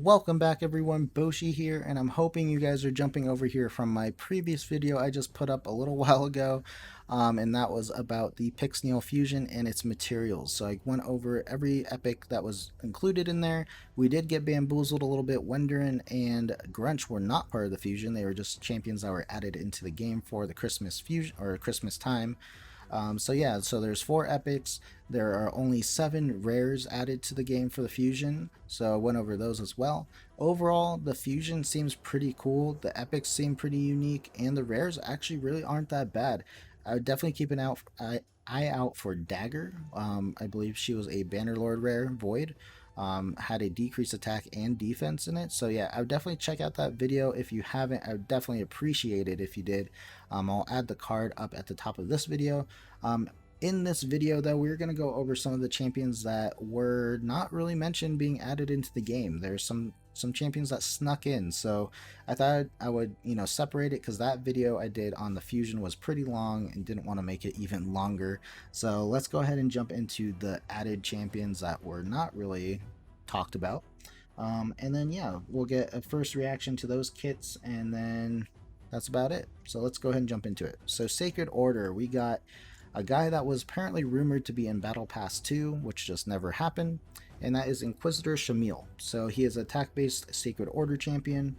Welcome back everyone, Boshi here, and I'm hoping you guys are jumping over here from my previous video I just put up a little while ago, and that was about the Pixneal fusion and its materials. So I went over every epic that was included in there. We did get bamboozled a little bit. Wenderin and Grunch were not part of the fusion, they were just champions that were added into the game for the Christmas fusion, or Christmas time. So there's 4 epics. There are only 7 rares added to the game for the fusion, so I went over those as well. Overall, the fusion seems pretty cool, the epics seem pretty unique, and the rares actually really aren't that bad. I would definitely keep an eye out for Dagger. I believe she was a Bannerlord rare, Void. Had a decreased attack and defense in it. So yeah, I would definitely check out that video if you haven't. I would definitely appreciate it if you did. I'll add the card up at the top of this video. In this video though, we're going to go over some of the champions that were not really mentioned being added into the game. There's some champions that snuck in, so I thought I would separate it because that video I did on the fusion was pretty long and didn't want to make it even longer. So let's go ahead and jump into the added champions that were not really talked about, and then yeah, we'll get a first reaction to those kits, and then that's about it. So let's go ahead and jump into it. So Sacred Order, we got a guy that was apparently rumored to be in Battle Pass 2, which just never happened, and that is Inquisitor Shamael. So he is attack-based Sacred Order champion.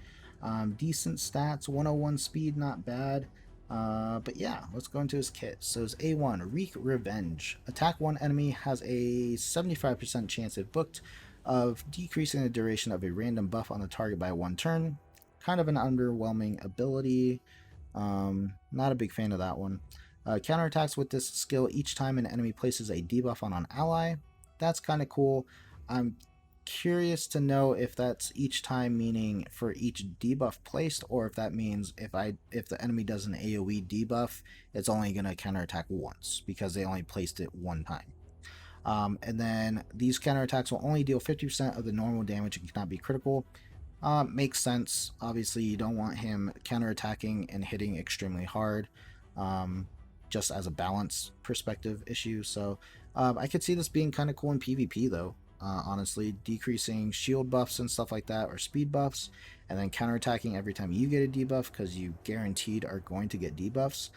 Decent stats, 101 speed, not bad. But yeah, let's go into his kit. So it's A1, Wreak Revenge. Attack one enemy has a 75% chance if booked of decreasing the duration of a random buff on the target by 1 turn. Kind of an underwhelming ability. Not a big fan of that one. Counterattacks with this skill each time an enemy places a debuff on an ally. That's kind of cool. I'm curious to know if that's each time, meaning for each debuff placed, or if that means if the enemy does an AoE debuff, it's only going to counterattack once because they only placed it 1 time. And then these counterattacks will only deal 50% of the normal damage and cannot be critical. Makes sense. Obviously, you don't want him counterattacking and hitting extremely hard. Just as a balance perspective issue. So I could see this being kind of cool in PvP though. Honestly, decreasing shield buffs and stuff like that, or speed buffs, and then counterattacking every time you get a debuff because you guaranteed are going to get debuffs.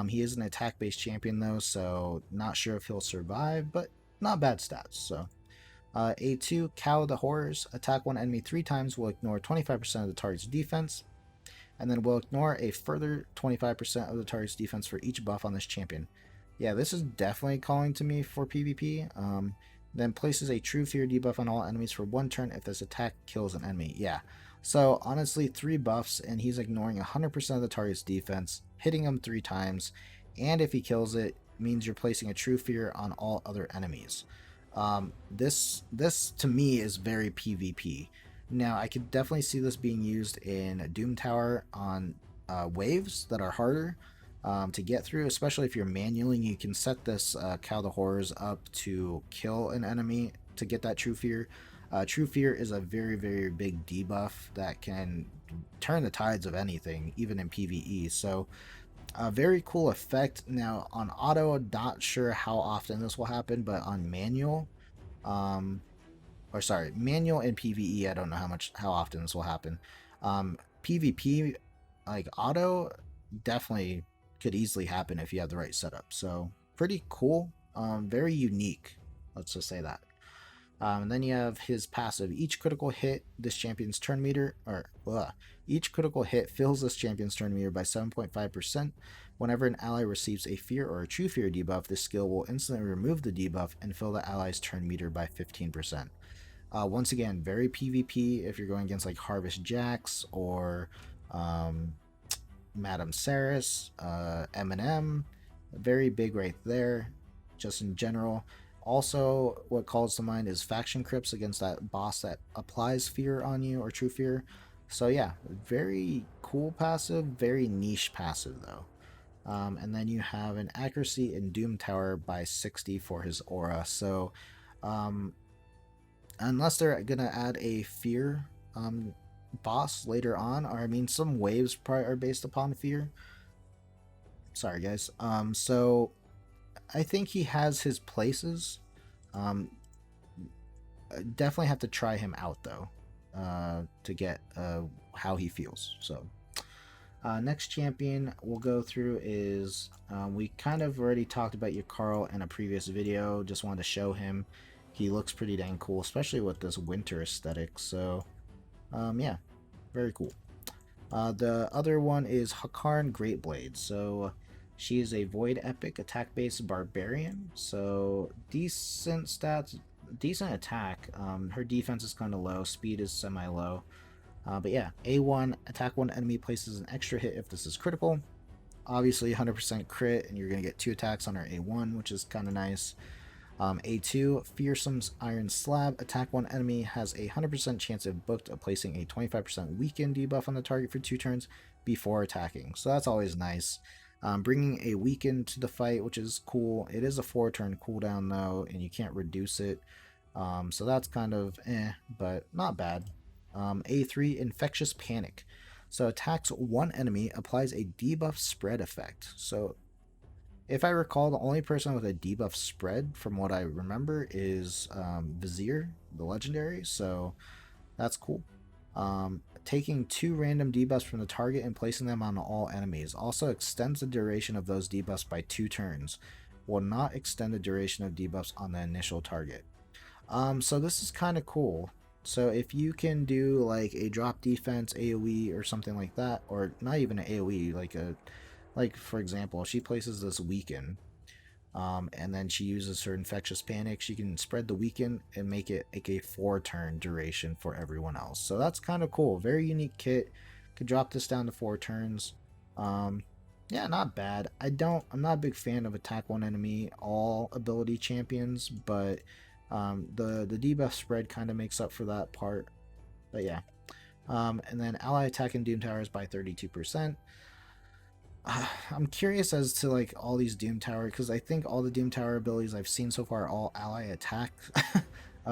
He is an attack-based champion though, so not sure if he'll survive, but not bad stats. So A2, Cow the Horrors. Attack one enemy 3 times, will ignore 25% of the target's defense, and then we'll ignore a further 25% of the target's defense for each buff on this champion. Yeah, this is definitely calling to me for PvP. Then places a True Fear debuff on all enemies for 1 turn if this attack kills an enemy. Yeah, so honestly, 3 buffs, and he's ignoring 100% of the target's defense, hitting him 3 times, and if he kills it, means you're placing a True Fear on all other enemies. This to me is very PvP. Now, I could definitely see this being used in Doom Tower on waves that are harder to get through, especially if you're manualing. You can set this Cow the Horrors up to kill an enemy to get that True Fear. True Fear is a very, very big debuff that can turn the tides of anything, even in PvE. So, a very cool effect. Now, on auto, not sure how often this will happen, but on manual, manual and PvE, I don't know how often this will happen. PvP, like auto, definitely could easily happen if you have the right setup. So pretty cool, very unique. Let's just say that. And then you have his passive. Each critical hit this champion's turn meter, each critical hit fills this champion's turn meter by 7.5%. Whenever an ally receives a fear or a true fear debuff, this skill will instantly remove the debuff and fill the ally's turn meter by 15%. Once again, very PvP if you're going against like Harvest Jax or Madame Saris, Eminem. Very big right there, just in general. Also, what calls to mind is faction crypts against that boss that applies fear on you, or true fear. So yeah, very cool passive, very niche passive though. And then you have an accuracy in Doom Tower by 60 for his aura. So unless they're gonna add a fear boss later on, or I mean some waves probably are based upon fear. Sorry guys. So I think he has his places. Definitely have to try him out though. to get how he feels. So next champion we'll go through is, we kind of already talked about Yakarl in a previous video. Just wanted to show him. He looks pretty dang cool, especially with this winter aesthetic. So yeah, very cool. The other one is Haarken Greatblade. So she is a Void Epic attack-based barbarian. So decent stats, decent attack. Her defense is kind of low, speed is semi-low. But yeah, A1, attack one enemy, places an extra hit if this is critical. Obviously 100% crit, and you're going to get 2 attacks on her A1, which is kind of nice. A2, Fearsome's Iron Slab. Attack one enemy, has a 100% chance if booked of placing a 25% weaken debuff on the target for 2 turns before attacking. So that's always nice. Bringing a weaken to the fight, which is cool. It is a 4-turn cooldown though, and you can't reduce it. So that's kind of but not bad. A3, Infectious Panic. So attacks one enemy, applies a debuff spread effect. So if I recall, the only person with a debuff spread, from what I remember, is Vizier, the legendary, so that's cool. Taking 2 random debuffs from the target and placing them on all enemies also extends the duration of those debuffs by 2 turns. Will not extend the duration of debuffs on the initial target. So this is kind of cool. So if you can do like a drop defense AoE or something like that, or not even an AoE, like for example, she places this weaken, and then she uses her Infectious Panic, she can spread the weaken and make it like a 4-turn duration for everyone else. So that's kind of cool. Very unique kit. Could drop this down to 4 turns. Yeah, not bad. I'm not a big fan of attack one enemy all ability champions, but the debuff spread kind of makes up for that part. But yeah. And then ally attack in Doom Towers by 32%. I'm curious as to like all these Doom Tower, because I think all the Doom Tower abilities I've seen so far are all ally attack.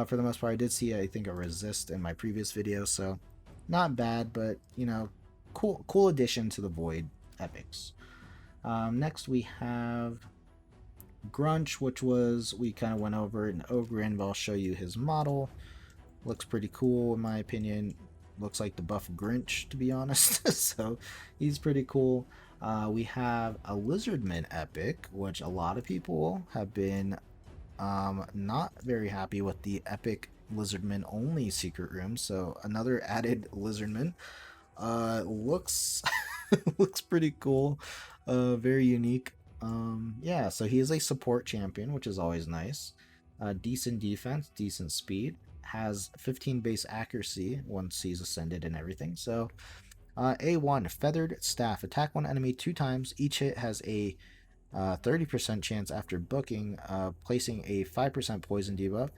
For the most part, I did see I think a resist in my previous video, so not bad, but you know, cool addition to the Void epics. Next we have Grunch, which was, we kind of went over in Ogre, but I'll show you his model. Looks pretty cool in my opinion. Looks like the buff Grinch, to be honest. So he's pretty cool. We have a Lizardman epic, which a lot of people have been not very happy with the epic Lizardman only secret room. So another added Lizardman. Looks looks pretty cool. Very unique. Yeah, so he is a support champion, which is always nice. Decent defense, decent speed. Has 15 base accuracy once he's ascended and everything. So A1, Feathered Staff. Attack one enemy 2 times. Each hit has a 30% chance after booking, placing a 5% poison debuff.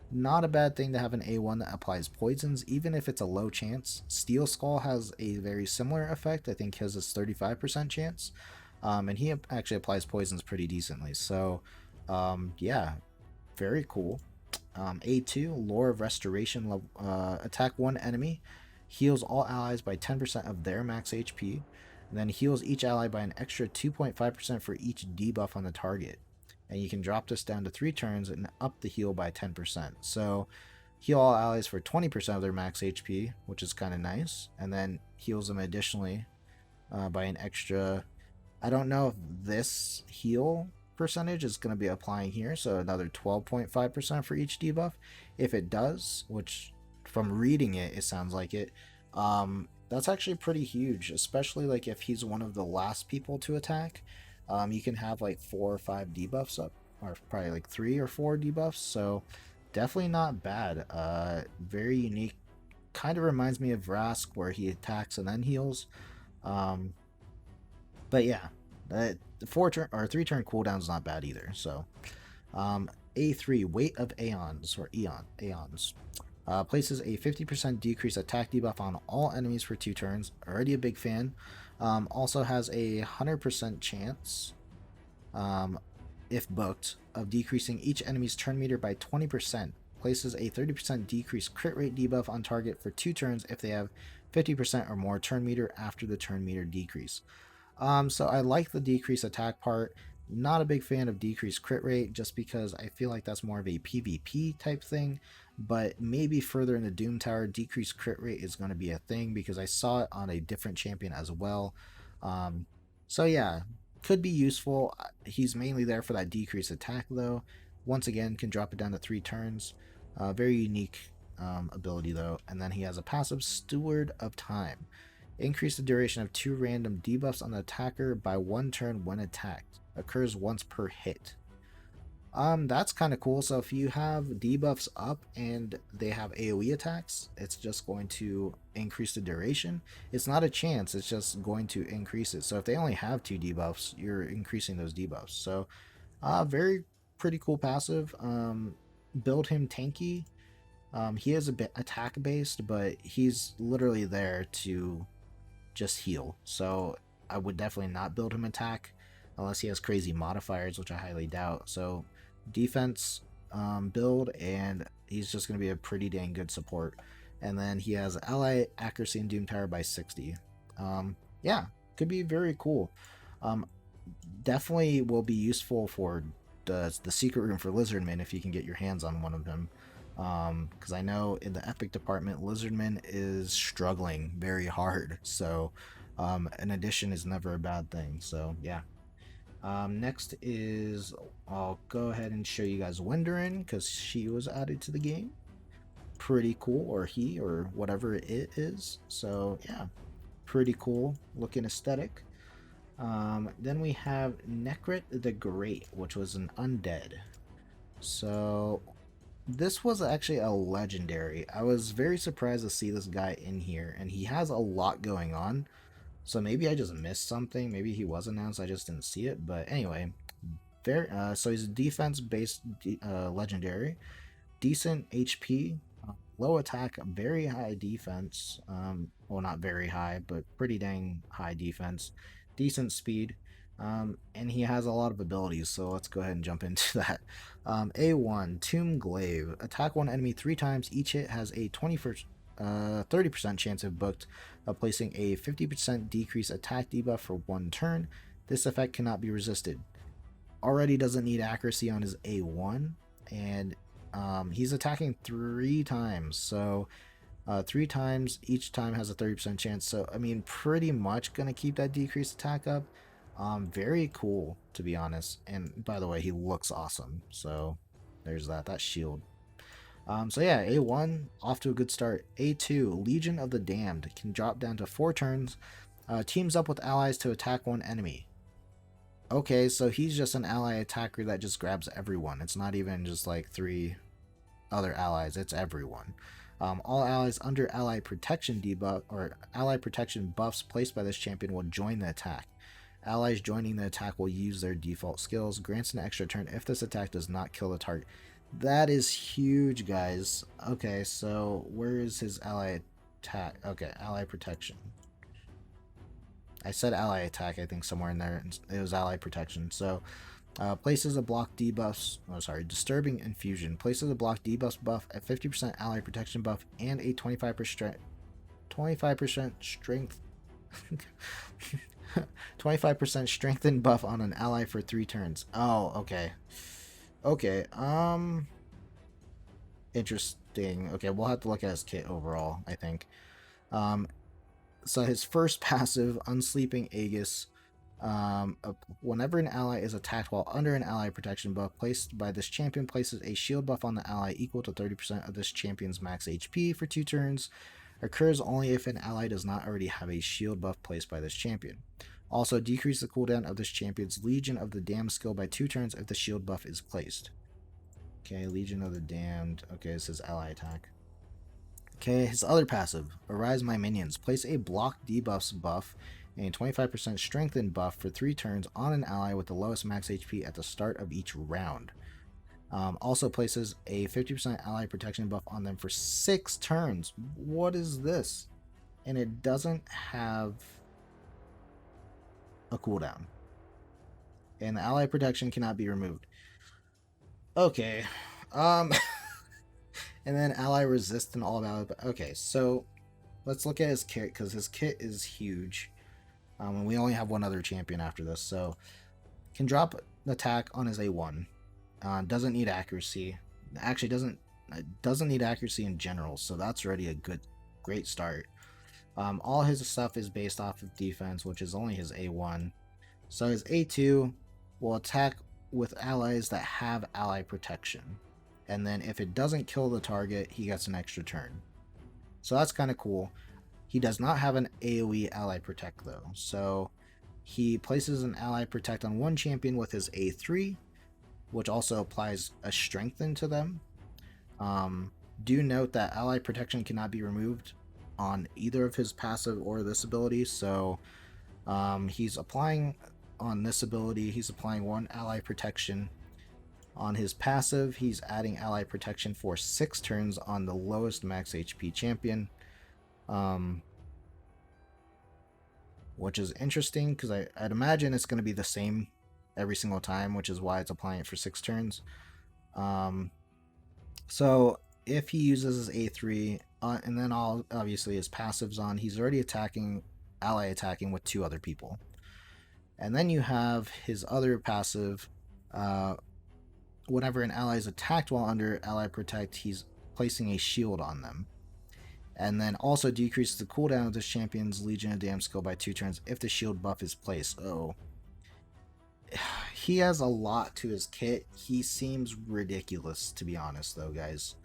Not a bad thing to have an A1 that applies poisons, even if it's a low chance. Steel Skull has a very similar effect. I think his is 35% chance. And he actually applies poisons pretty decently. So yeah, very cool. A2, Lore of Restoration. Attack one enemy, heals all allies by 10% of their max HP, and then heals each ally by an extra 2.5% for each debuff on the target. And you can drop this down to 3 turns and up the heal by 10%. So heal all allies for 20% of their max HP, which is kind of nice, and then heals them additionally by an extra, I don't know if this heal percentage is going to be applying here, so another 12.5% for each debuff. If it does, which from reading it, it sounds like it, that's actually pretty huge, especially like if he's one of the last people to attack. You can have like 4 or 5 debuffs up, or probably like 3 or 4 debuffs, so definitely not bad. Very unique. Kind of reminds me of Vrask, where he attacks and then heals. But yeah, the 4-turn or 3-turn cooldown is not bad either. So A3, Weight of Aeons, or Aeons. Places a 50% decrease attack debuff on all enemies for 2 turns. Already a big fan. Also has a 100% chance, if booked, of decreasing each enemy's turn meter by 20%. Places a 30% decreased crit rate debuff on target for 2 turns if they have 50% or more turn meter after the turn meter decrease. So I like the decreased attack part. Not a big fan of decreased crit rate, just because I feel like that's more of a PvP type thing. but maybe further in the Doom Tower, decreased crit rate is going to be a thing because I saw it on a different champion as well. So yeah, could be useful. He's mainly there for that decreased attack though. Once again, can drop it down to 3 turns. Very unique ability though. And then he has a passive, Steward of Time. Increase the duration of 2 random debuffs on the attacker by 1 turn when attacked. Occurs once per hit. That's kind of cool. So if you have debuffs up and they have AoE attacks, it's just going to increase the duration. It's not a chance, it's just going to increase it. So if they only have 2 debuffs, you're increasing those debuffs. So very pretty cool passive. Build him tanky. He is a bit attack based, but he's literally there to just heal. So I would definitely not build him attack unless he has crazy modifiers, which I highly doubt. So defense build, and he's just going to be a pretty dang good support. And then he has ally accuracy and Doom Tower by 60. Yeah, could be very cool. Definitely will be useful for the secret room for Lizardman if you can get your hands on one of them. Because I know in the epic department, Lizardman is struggling very hard. So an addition is never a bad thing. So yeah. Next is, I'll go ahead and show you guys Wenderin because she was added to the game. Pretty cool, or he, or whatever it is. So yeah, pretty cool looking aesthetic. Then we have Nekhret the Great, which was an undead. So this was actually a legendary. I was very surprised to see this guy in here, and he has a lot going on. So maybe I just missed something. Maybe he was announced, I just didn't see it. But anyway, so he's a defense-based legendary. Decent HP, low attack, very high defense. Well, not very high, but pretty dang high defense. Decent speed. And he has a lot of abilities, so let's go ahead and jump into that. A1, Tomb Glaive. Attack one enemy 3 times. Each hit has a 30% chance if booked of placing a 50% decrease attack debuff for 1 turn. This effect cannot be resisted. Already doesn't need accuracy on his A1, and he's attacking 3 times, so 3 times, each time has a 30% chance. So I mean, pretty much gonna keep that decreased attack up. Very cool, to be honest. And by the way, he looks awesome, so there's that shield. So yeah, A1, off to a good start. A2, Legion of the Damned, can drop down to 4 turns. Teams up with allies to attack one enemy. Okay, so he's just an ally attacker that just grabs everyone. It's not even just like 3 other allies, it's everyone. All allies under ally protection debuff or ally protection buffs placed by this champion will join the attack. Allies joining the attack will use their default skills, grants an extra turn if this attack does not kill the target. That is huge, guys. Okay, so where is his ally attack? Okay, ally protection. I said ally attack, I think somewhere in there. It was ally protection. So, places a block debuffs. Oh, sorry, Disturbing Infusion. Places a block debuffs buff, a 50% ally protection buff, and a 25% strength. 25% strengthened buff on an ally for 3 turns. Oh, okay. Okay, interesting. Okay, we'll have to look at his kit overall, I think. So his first passive, Unsleeping Aegis. Whenever an ally is attacked while under an ally protection buff placed by this champion, places a shield buff on the ally equal to 30% of this champion's max HP for 2 turns. Occurs only if an ally does not already have a shield buff placed by this champion. Also, decrease the cooldown of this champion's Legion of the Damned skill by 2 turns if the shield buff is placed. Okay, Legion of the Damned. Okay, this is ally attack. Okay, his other passive, Arise My Minions. Place a block debuffs buff and a 25% strengthened buff for 3 turns on an ally with the lowest max HP at the start of each round. Also places a 50% ally protection buff on them for 6 turns. What is this? And it doesn't have a cooldown. And the ally protection cannot be removed. Okay. And then ally resist and all of that. Okay, so let's look at his kit, because his kit is huge. And we only have one other champion after this. So can drop an attack on his A1. Doesn't need accuracy. Actually doesn't It doesn't need accuracy in general, so that's already a great start. All his stuff is based off of defense, which is only his A1. So his A2 will attack with allies that have ally protection. And then if it doesn't kill the target, he gets an extra turn. So that's kind of cool. He does not have an AoE ally protect though. So he places an ally protect on one champion with his A3, which also applies a strengthen to them. Do note that ally protection cannot be removed on either of his passive or this ability. So he's applying on this ability, he's applying one ally protection. On his passive, he's adding ally protection for 6 turns on the lowest max HP champion. Which is interesting because I'd imagine it's going to be the same every single time, which is why it's applying it for 6 turns. So if he uses his A3, and then obviously his passive's on, he's already ally attacking with 2 other people. And then you have his other passive. Whenever an ally is attacked while under ally protect, he's placing a shield on them. And then also decreases the cooldown of this champion's Legion of Damn skill by 2 turns if the shield buff is placed. Oh. He has a lot to his kit. He seems ridiculous, to be honest, though, guys.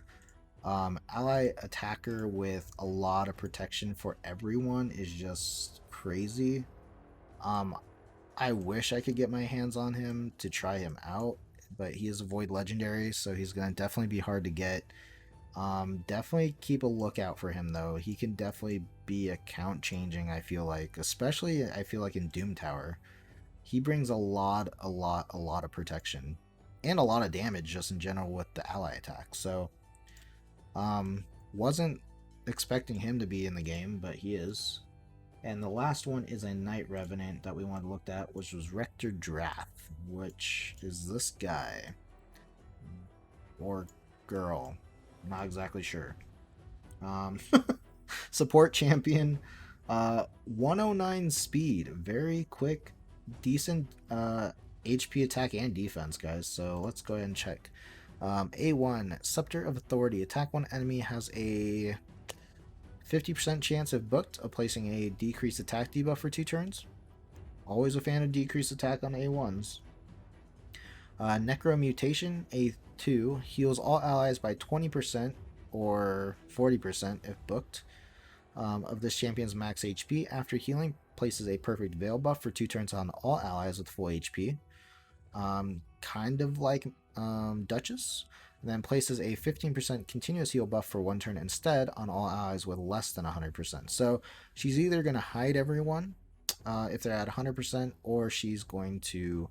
Ally attacker with a lot of protection for everyone is just crazy. I wish I could get my hands on him to try him out, but he is a Void Legendary, so he's going to definitely be hard to get. Definitely keep a lookout for him, though. He can definitely be account changing, I feel like. Especially, I feel like in Doom Tower. He brings a lot of protection. And a lot of damage just in general with the ally attack. So, wasn't expecting him to be in the game, but he is. And the last one is a Knight Revenant that we wanted to look at, which was Rector Drath, which is this guy. Or girl. Not exactly sure. Support champion. 109 speed. Very quick. Decent HP attack and defense, guys. So let's go ahead and check. A1. Scepter of Authority. Attack one enemy has a 50% chance if booked of placing a decreased attack debuff for 2 turns. Always a fan of decreased attack on A1s. Necromutation, A2, heals all allies by 20% or 40% if booked of this champion's max HP. After healing, places a perfect veil buff for 2 turns on all allies with full HP. Kind of like Duchess. And then places a 15% continuous heal buff for 1 turn instead on all allies with less than 100%. So she's either going to hide everyone if they're at 100%, or she's going to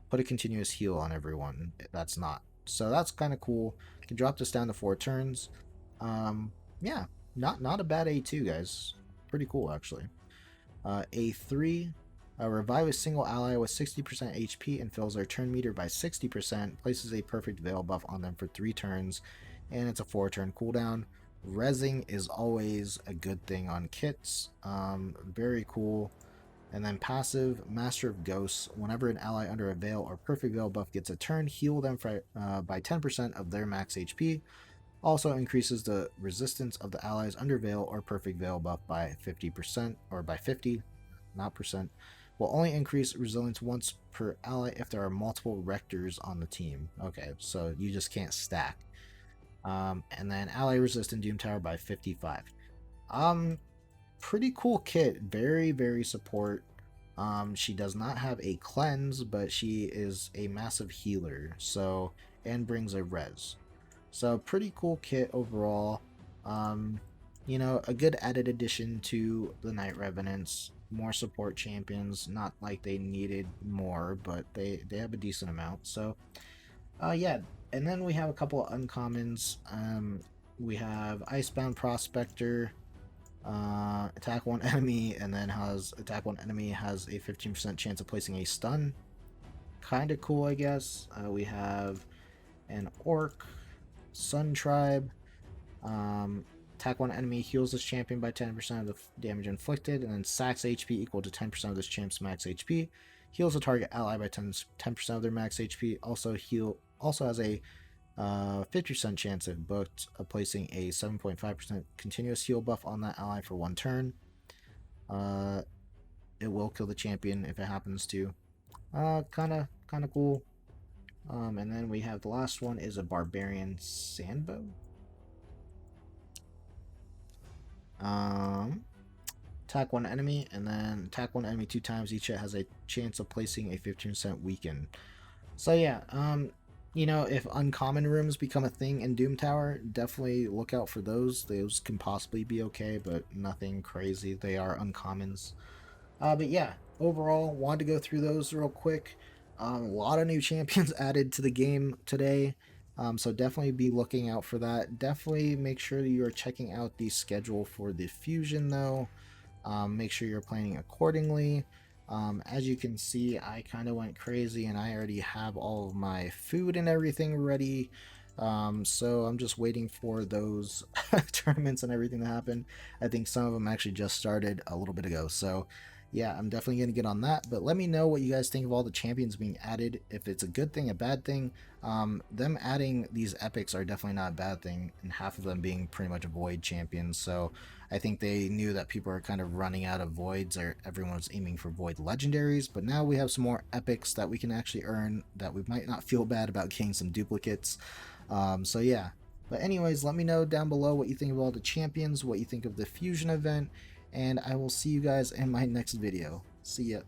put a continuous heal on everyone that's not. So that's kind of cool. Can drop this down to 4 turns. Yeah, not a bad A2, guys. Pretty cool, actually. A3. Revive a single ally with 60% HP and fills their turn meter by 60%. Places a perfect veil buff on them for 3 turns, and it's a 4-turn cooldown. Rezzing is always a good thing on kits. Very cool. And then passive, Master of Ghosts. Whenever an ally under a veil or perfect veil buff gets a turn, heal them by 10% of their max HP. Also increases the resistance of the allies under veil or perfect veil buff by 50%, or by 50, not percent. Will only increase resilience once per ally if there are multiple rectors on the team. Okay, so you just can't stack. And then ally resist in Doom Tower by 55. Pretty cool kit. Very support. She does not have a cleanse, but she is a massive healer. So, and brings a res. So pretty cool kit overall. You know, a good added addition to the Knight Revenants. More support champions, not like they needed more, but they have a decent amount. So yeah, and then we have a couple of uncommons. We have Icebound Prospector, attack one enemy, and then attack one enemy has a 15% chance of placing a stun. Kind of cool, I guess. We have an Orc, Sun Tribe. Attack one enemy, heals this champion by 10% of the damage inflicted, and then sacks HP equal to 10% of this champ's max HP. Heals a target ally by 10% of their max HP. Also has a 50% chance if booked of placing a 7.5% continuous heal buff on that ally for 1 turn. It will kill the champion if it happens to. Kind of cool. And then we have the last one is a barbarian sandbow. Attack one enemy and then attack one enemy 2 times. Each hit has a chance of placing a 15% weaken. So yeah, you know, if uncommon rooms become a thing in Doom Tower, definitely look out for those. Those can possibly be okay, but nothing crazy. They are uncommons. But yeah, overall, wanted to go through those real quick. A lot of new champions added to the game today. So definitely be looking out for that. Definitely make sure that you are checking out the schedule for the fusion though. Make sure you're planning accordingly. As you can see, I kind of went crazy and I already have all of my food and everything ready. So I'm just waiting for those tournaments and everything to happen. I think some of them actually just started a little bit ago. So yeah, I'm definitely going to get on that. But let me know what you guys think of all the champions being added. If it's a good thing, a bad thing. Them adding these epics are definitely not a bad thing, and half of them being pretty much void champions. So I think they knew that people are kind of running out of voids, or everyone was aiming for void legendaries. But now we have some more epics that we can actually earn that we might not feel bad about getting some duplicates. So yeah. But anyways, let me know down below what you think of all the champions, what you think of the fusion event, and I will see you guys in my next video. See ya.